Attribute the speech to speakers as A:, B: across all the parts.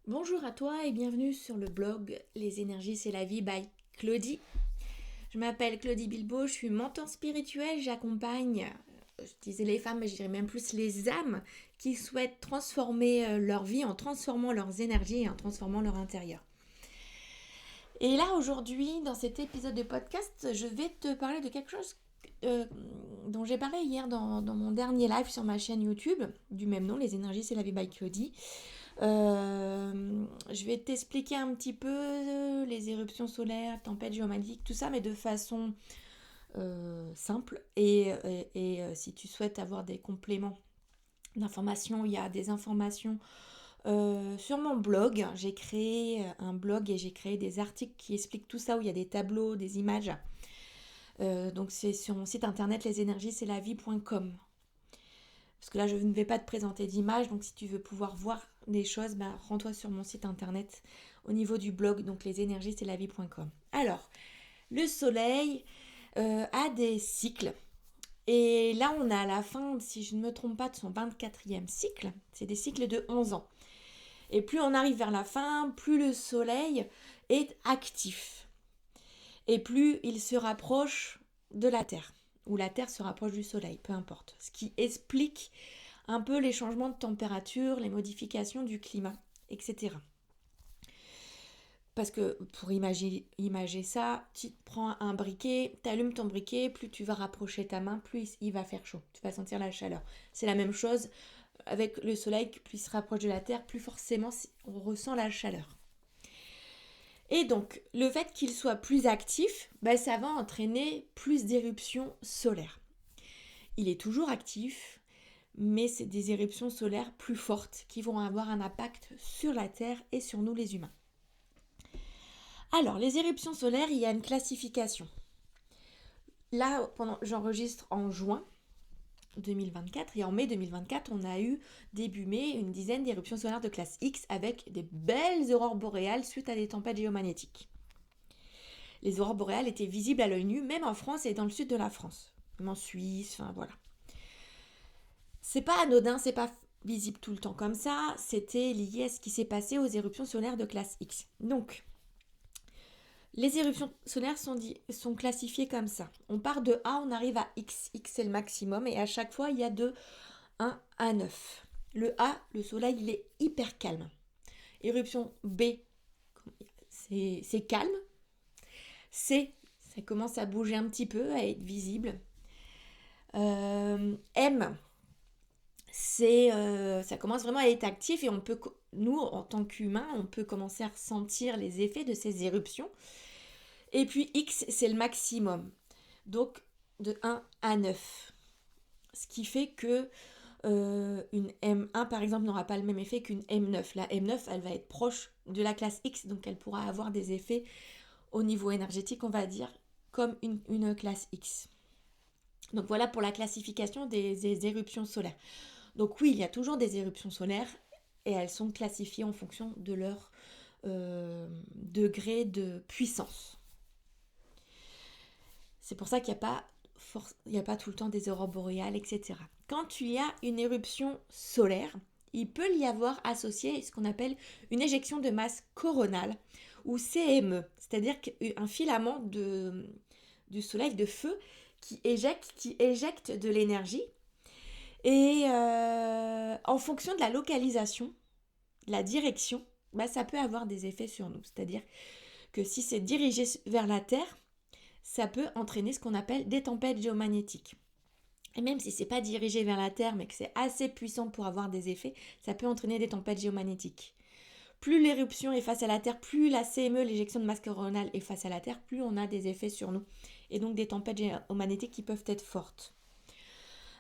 A: Bonjour à toi et bienvenue sur le blog Les énergies c'est la vie by Claudie. Je m'appelle Claudie Bilbao, je suis mentor spirituel, j'accompagne, je disais les femmes, mais je dirais même plus les âmes qui souhaitent transformer leur vie en transformant leurs énergies et en transformant leur intérieur. Et là aujourd'hui, dans cet épisode de podcast, je vais te parler de quelque chose euh, dont j'ai parlé hier dans mon dernier live sur ma chaîne YouTube, du même nom, Les énergies c'est la vie by Claudie. Je vais t'expliquer un petit peu les éruptions solaires, tempêtes géomagnétiques, tout ça, mais de façon simple. Si tu souhaites avoir des compléments d'informations, il y a des informations sur mon blog. J'ai créé un blog et j'ai créé des articles qui expliquent tout ça, où il y a des tableaux, des images. Donc c'est sur mon site internet lesénergiesc'estlavie.com. Parce que là, je ne vais pas te présenter d'image, donc si tu veux pouvoir voir des choses, rends-toi sur mon site internet au niveau du blog, donc lesénergiesc'estlavie.com. Alors, le soleil a des cycles. Et là, on est à la fin, si je ne me trompe pas, de son 24e cycle. C'est des cycles de 11 ans. Et plus on arrive vers la fin, plus le soleil est actif. Et plus il se rapproche de la Terre. Ou la Terre se rapproche du soleil, peu importe. Ce qui explique un peu les changements de température, les modifications du climat, etc. Parce que pour imager ça, tu prends un briquet, tu allumes ton briquet, plus tu vas rapprocher ta main, plus il va faire chaud. Tu vas sentir la chaleur. C'est la même chose avec le soleil, plus il se rapproche de la Terre, plus forcément on ressent la chaleur. Et donc, le fait qu'il soit plus actif, ça va entraîner plus d'éruptions solaires. Il est toujours actif, mais c'est des éruptions solaires plus fortes qui vont avoir un impact sur la Terre et sur nous les humains. Alors, les éruptions solaires, il y a une classification. Là, j'enregistre en juin 2024 et en mai 2024, on a eu début mai une dizaine d'éruptions solaires de classe X avec des belles aurores boréales suite à des tempêtes géomagnétiques. Les aurores boréales étaient visibles à l'œil nu, même en France et dans le sud de la France, même en Suisse, enfin voilà. C'est pas anodin, c'est pas visible tout le temps comme ça, c'était lié à ce qui s'est passé aux éruptions solaires de classe X. Donc, les éruptions solaires sont classifiées comme ça. On part de A, on arrive à X. X c'est le maximum et à chaque fois il y a de 1 à 9. Le A, le soleil, il est hyper calme. Éruption B, c'est calme. C, ça commence à bouger un petit peu, à être visible. M, ça commence vraiment à être actif et nous, en tant qu'humains, on peut commencer à ressentir les effets de ces éruptions. Et puis X, c'est le maximum. Donc, de 1 à 9. Ce qui fait que une M1, par exemple, n'aura pas le même effet qu'une M9. La M9, elle va être proche de la classe X, donc elle pourra avoir des effets au niveau énergétique, on va dire, comme une classe X. Donc voilà pour la classification des éruptions solaires. Donc oui, il y a toujours des éruptions solaires et elles sont classifiées en fonction de leur degré de puissance. C'est pour ça qu'il n'y a pas tout le temps des aurores boréales, etc. Quand il y a une éruption solaire, il peut y avoir associé ce qu'on appelle une éjection de masse coronale ou CME, c'est-à-dire un filament du soleil de feu qui éjecte de l'énergie. Et en fonction de la localisation, de la direction, ça peut avoir des effets sur nous. C'est-à-dire que si c'est dirigé vers la Terre, ça peut entraîner ce qu'on appelle des tempêtes géomagnétiques. Et même si c'est pas dirigé vers la Terre, mais que c'est assez puissant pour avoir des effets, ça peut entraîner des tempêtes géomagnétiques. Plus l'éruption est face à la Terre, plus la CME, l'éjection de masse coronale, est face à la Terre, plus on a des effets sur nous. Et donc des tempêtes géomagnétiques qui peuvent être fortes.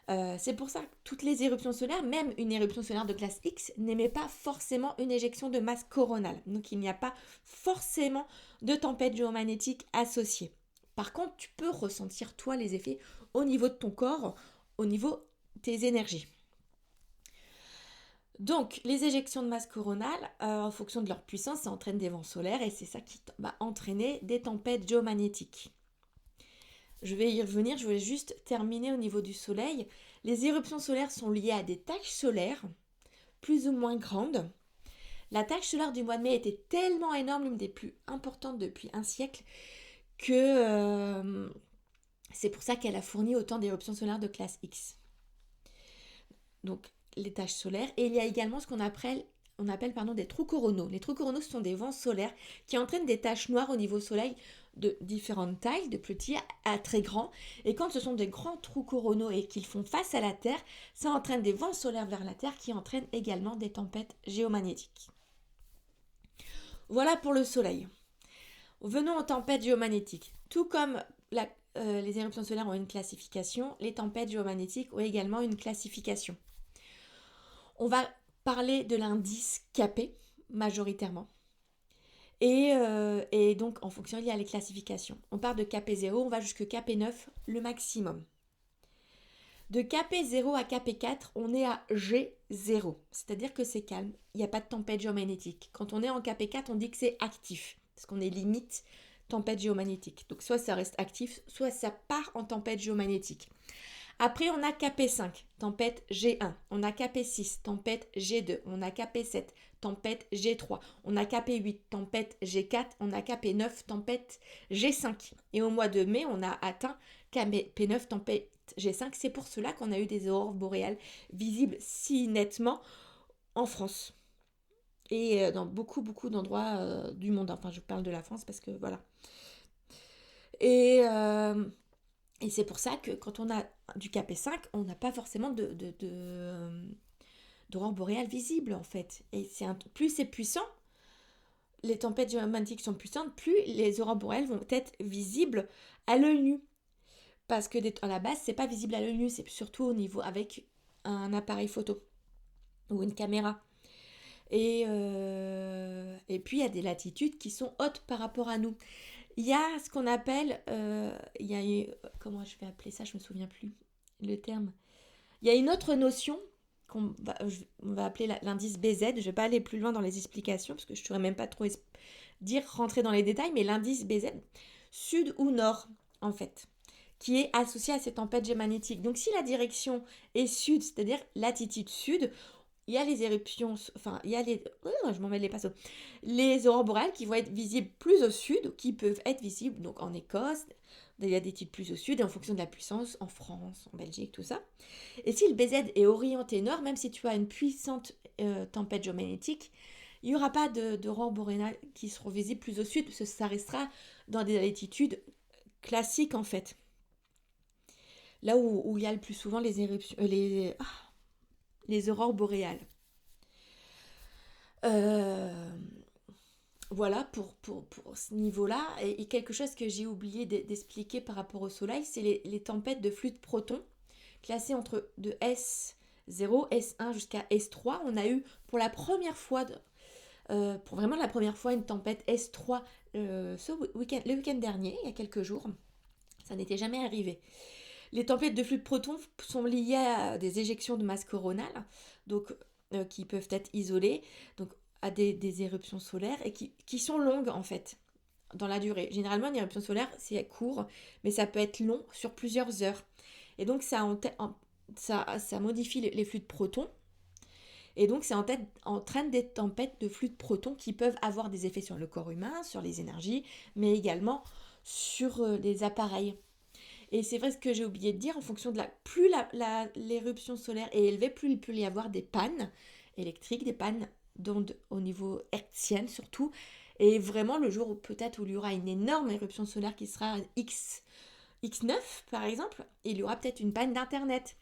A: C'est pour ça que toutes les éruptions solaires, même une éruption solaire de classe X, n'émet pas forcément une éjection de masse coronale. Donc il n'y a pas forcément de tempête géomagnétique associée. Par contre, tu peux ressentir toi les effets au niveau de ton corps, au niveau de tes énergies. Donc, les éjections de masse coronale, en fonction de leur puissance, ça entraîne des vents solaires et c'est ça qui va entraîner des tempêtes géomagnétiques. Je vais y revenir, je vais juste terminer au niveau du soleil. Les éruptions solaires sont liées à des taches solaires, plus ou moins grandes. La tache solaire du mois de mai était tellement énorme, l'une des plus importantes depuis un siècle, que c'est pour ça qu'elle a fourni autant d'éruptions solaires de classe X. Donc les taches solaires. Et il y a également ce qu'on appelle des trous coronaux. Les trous coronaux, ce sont des vents solaires qui entraînent des taches noires au niveau soleil de différentes tailles, de petits à très grands. Et quand ce sont des grands trous coronaux et qu'ils font face à la Terre, ça entraîne des vents solaires vers la Terre qui entraînent également des tempêtes géomagnétiques. Voilà pour le soleil. Venons aux tempêtes géomagnétiques. Tout comme les éruptions solaires ont une classification, les tempêtes géomagnétiques ont également une classification. On va parler de l'indice KP majoritairement. Et donc, en fonction, il y a les classifications. On part de KP0, on va jusqu'à KP9, le maximum. De KP0 à KP4, on est à G0, c'est-à-dire que c'est calme, il n'y a pas de tempête géomagnétique. Quand on est en KP4, on dit que c'est actif, parce qu'on est limite tempête géomagnétique. Donc soit ça reste actif, soit ça part en tempête géomagnétique. Après, on a KP5, tempête G1. On a KP6, tempête G2. On a KP7, tempête G3. On a KP8, tempête G4. On a KP9, tempête G5. Et au mois de mai, on a atteint KP9, tempête G5. C'est pour cela qu'on a eu des aurores boréales visibles si nettement en France. Et dans beaucoup d'endroits du monde. Enfin, je parle de la France parce que voilà. Et c'est pour ça que quand on a du KP5, on n'a pas forcément d'aurore boréale visible en fait. Et plus c'est puissant, les tempêtes géomagnétiques sont puissantes, plus les aurores boréales vont être visibles à l'œil nu. Parce que à la base, c'est pas visible à l'œil nu, c'est surtout au niveau avec un appareil photo ou une caméra. Et puis il y a des latitudes qui sont hautes par rapport à nous. Il y a ce qu'on appelle, comment je vais appeler ça, je me souviens plus le terme. Il y a une autre notion on va appeler l'indice BZ. Je ne vais pas aller plus loin dans les explications parce que je ne saurais même pas trop rentrer dans les détails, mais l'indice BZ, sud ou nord en fait, qui est associé à ces tempêtes géomagnétiques. Donc si la direction est sud, c'est-à-dire latitude sud, il y a les éruptions, je m'en mêle les pinceaux. Les aurores boréales qui vont être visibles plus au sud, qui peuvent être visibles donc en Écosse, il y a des types plus au sud, et en fonction de la puissance, en France, en Belgique, tout ça. Et si le BZ est orienté nord, même si tu as une puissante tempête géomagnétique, il n'y aura pas d'aurores boréales qui seront visibles plus au sud, parce que ça restera dans des latitudes classiques en fait. Là où il y a le plus souvent les éruptions, les aurores boréales. Voilà pour ce niveau-là. Et quelque chose que j'ai oublié d'expliquer par rapport au soleil, c'est les tempêtes de flux de protons, classées entre de S0, S1 jusqu'à S3. On a eu pour la première fois, pour vraiment la première fois, une tempête S3 le week-end dernier, il y a quelques jours. Ça n'était jamais arrivé. Les tempêtes de flux de protons sont liées à des éjections de masse coronale, donc qui peuvent être isolées, donc à des éruptions solaires et qui sont longues en fait dans la durée. Généralement, une éruption solaire c'est court, mais ça peut être long sur plusieurs heures. Et donc ça modifie les flux de protons. Et donc ça entraîne des tempêtes de flux de protons qui peuvent avoir des effets sur le corps humain, sur les énergies, mais également sur les appareils. Et c'est vrai ce que j'ai oublié de dire, en fonction de plus l'éruption solaire est élevée, plus il peut y avoir des pannes électriques, des pannes d'ondes au niveau hertzienne surtout. Et vraiment le jour où peut-être où il y aura une énorme éruption solaire qui sera X9 par exemple, il y aura peut-être une panne d'internet.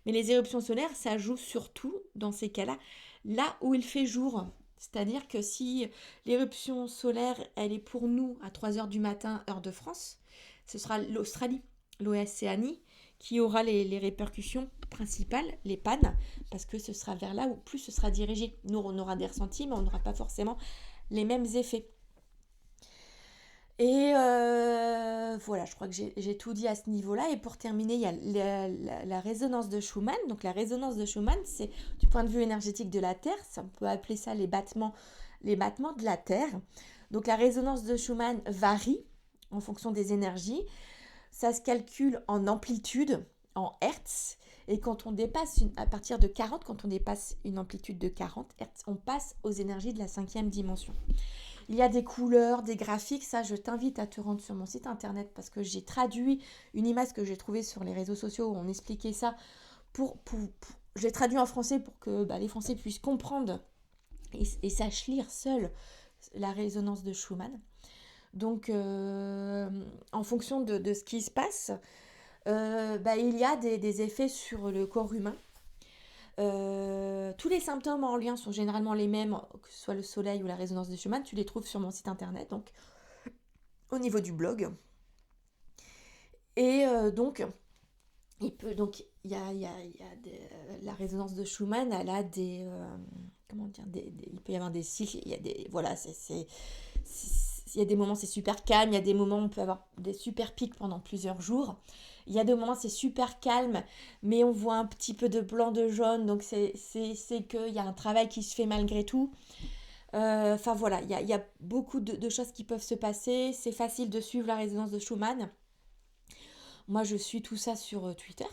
A: Mais les éruptions solaires, ça joue surtout dans ces cas-là, là où il fait jour. C'est-à-dire que si l'éruption solaire, elle est pour nous à 3h du matin, heure de France, ce sera l'Océanie qui aura les répercussions principales, les pannes, parce que ce sera vers là où plus ce sera dirigé. Nous, on aura des ressentis, mais on n'aura pas forcément les mêmes effets. Et voilà, je crois que j'ai tout dit à ce niveau-là. Et pour terminer, il y a la résonance de Schumann. Donc la résonance de Schumann, c'est du point de vue énergétique de la Terre. On peut appeler ça les battements de la Terre. Donc la résonance de Schumann varie en fonction des énergies. Ça se calcule en amplitude, en hertz. Et quand on dépasse, à partir de 40, quand on dépasse une amplitude de 40 Hz, on passe aux énergies de la 5e dimension. Il y a des couleurs, des graphiques, ça je t'invite à te rendre sur mon site internet parce que j'ai traduit une image que j'ai trouvée sur les réseaux sociaux où on expliquait ça. J'ai traduit en français pour que les Français puissent comprendre et sachent lire seuls la résonance de Schumann. Donc en fonction de ce qui se passe, il y a des effets sur le corps humain. Tous les symptômes en lien sont généralement les mêmes, que ce soit le soleil ou la résonance de Schumann. Tu les trouves sur mon site internet, donc au niveau du blog. Et il y a la résonance de Schumann, elle a des il peut y avoir des cycles. Il y a il y a des moments c'est super calme, il y a des moments où on peut avoir des super pics pendant plusieurs jours. Il y a des moments c'est super calme, mais on voit un petit peu de blanc, de jaune, donc c'est qu'il y a un travail qui se fait malgré tout. Voilà, il y a beaucoup de choses qui peuvent se passer. C'est facile de suivre la résonance de Schumann. Moi, je suis tout ça sur Twitter,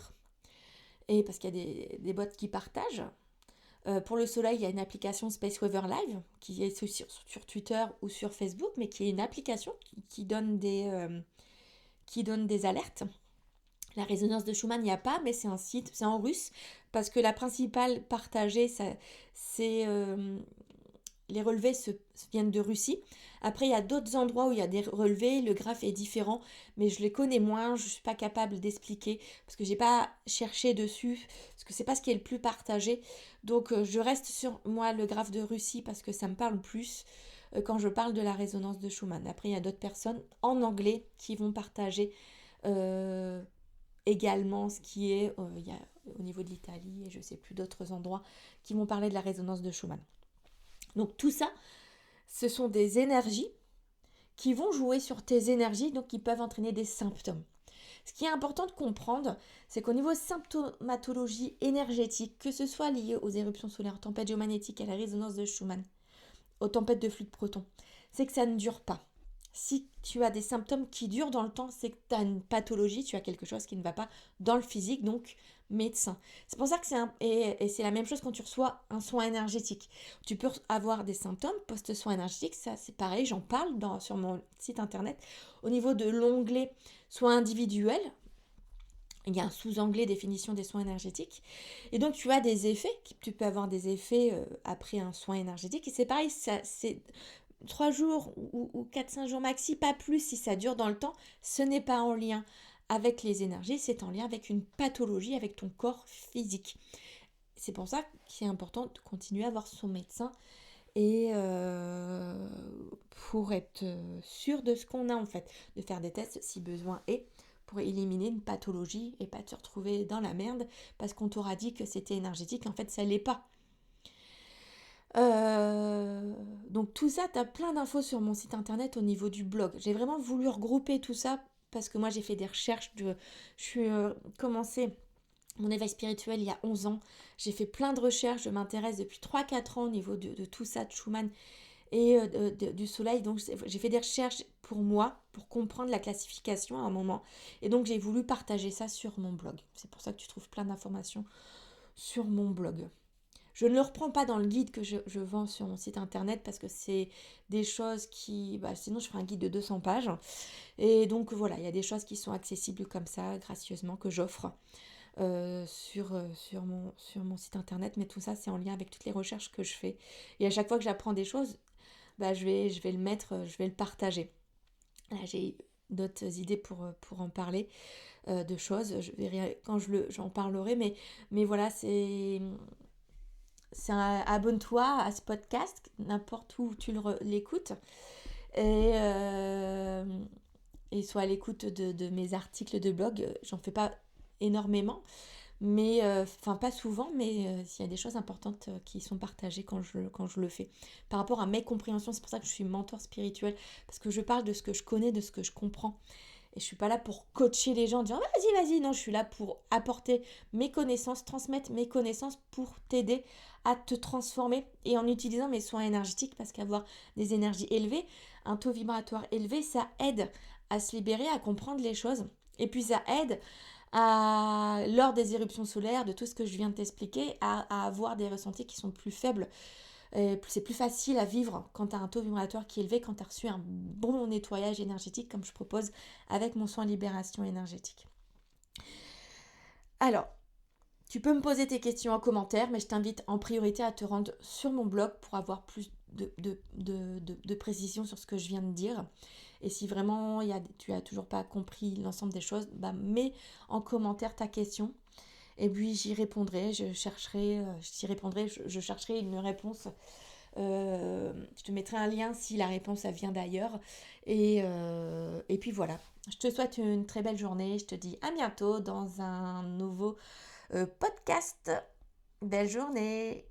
A: et parce qu'il y a des bots qui partagent. Pour le soleil, il y a une application Space Weather Live qui est sur Twitter ou sur Facebook, mais qui est une application qui donne des alertes. La résonance de Schumann, il n'y a pas, mais c'est un site, c'est en russe, parce que la principale partagée, c'est les relevés viennent de Russie. Après, il y a d'autres endroits où il y a des relevés, le graphe est différent, mais je les connais moins, je ne suis pas capable d'expliquer, parce que je n'ai pas cherché dessus, parce que ce n'est pas ce qui est le plus partagé. Donc, je reste sur, moi, le graphe de Russie, parce que ça me parle plus quand je parle de la résonance de Schumann. Après, il y a d'autres personnes en anglais qui vont partager également ce qui est, il y a, au niveau de l'Italie, et je ne sais plus d'autres endroits, qui vont parler de la résonance de Schumann. Donc tout ça, ce sont des énergies qui vont jouer sur tes énergies, donc qui peuvent entraîner des symptômes. Ce qui est important de comprendre, c'est qu'au niveau symptomatologie énergétique, que ce soit lié aux éruptions solaires, aux tempêtes géomagnétiques, à la résonance de Schumann, aux tempêtes de flux de protons, c'est que ça ne dure pas. Si tu as des symptômes qui durent dans le temps, c'est que tu as une pathologie, tu as quelque chose qui ne va pas dans le physique, donc médecin. C'est pour ça que et c'est la même chose quand tu reçois un soin énergétique. Tu peux avoir des symptômes post-soin énergétique, ça c'est pareil, j'en parle sur mon site internet. Au niveau de l'onglet soins individuels, il y a un sous-onglet définition des soins énergétiques. Et donc tu as des effets, tu peux avoir des effets après un soin énergétique. Et c'est pareil, c'est 3 jours ou 4-5 jours maxi, pas plus si ça dure dans le temps. Ce n'est pas en lien avec les énergies, c'est en lien avec une pathologie, avec ton corps physique. C'est pour ça qu'il est important de continuer à voir son médecin et pour être sûr de ce qu'on a en fait, de faire des tests si besoin est pour éliminer une pathologie et pas te retrouver dans la merde parce qu'on t'aura dit que c'était énergétique, en fait ça l'est pas. Donc tout ça, tu as plein d'infos sur mon site internet au niveau du blog. J'ai vraiment voulu regrouper tout ça parce que moi j'ai fait des recherches, je suis commencé mon éveil spirituel il y a 11 ans. J'ai fait plein de recherches, je m'intéresse depuis 3-4 ans au niveau de tout ça, de Schumann et du soleil. Donc j'ai fait des recherches pour moi, pour comprendre la classification à un moment. Et donc j'ai voulu partager ça sur mon blog. C'est pour ça que tu trouves plein d'informations sur mon blog. Je ne le reprends pas dans le guide que je vends sur mon site internet parce que c'est des choses qui... sinon, je ferai un guide de 200 pages. Et donc, voilà, il y a des choses qui sont accessibles comme ça, gracieusement, que j'offre sur mon site internet. Mais tout ça, c'est en lien avec toutes les recherches que je fais. Et à chaque fois que j'apprends des choses, je vais le mettre, je vais le partager. Là, j'ai d'autres idées pour en parler de choses. Je verrai quand j'en parlerai. Mais voilà, abonne-toi à ce podcast, n'importe où tu l'écoutes, et sois à l'écoute de mes articles de blog. J'en fais pas énormément, mais pas souvent, mais s'il y a des choses importantes qui sont partagées quand je le fais. Par rapport à mes compréhensions, c'est pour ça que je suis mentor spirituel, parce que je parle de ce que je connais, de ce que je comprends. Et je suis pas là pour coacher les gens en disant vas-y. Non, je suis là pour apporter mes connaissances, transmettre mes connaissances pour t'aider à te transformer. Et en utilisant mes soins énergétiques, parce qu'avoir des énergies élevées, un taux vibratoire élevé, ça aide à se libérer, à comprendre les choses. Et puis ça aide lors des éruptions solaires, de tout ce que je viens de t'expliquer, à avoir des ressentis qui sont plus faibles. C'est plus facile à vivre quand tu as un taux vibratoire qui est élevé, quand tu as reçu un bon nettoyage énergétique comme je propose avec mon soin libération énergétique. Alors, tu peux me poser tes questions en commentaire, mais je t'invite en priorité à te rendre sur mon blog pour avoir plus de précision sur ce que je viens de dire. Et si vraiment tu as toujours pas compris l'ensemble des choses, mets en commentaire ta question. Et puis j'y répondrai, je chercherai une réponse. Je te mettrai un lien si la réponse elle vient d'ailleurs. Et puis voilà. Je te souhaite une très belle journée. Je te dis à bientôt dans un nouveau podcast. Belle journée.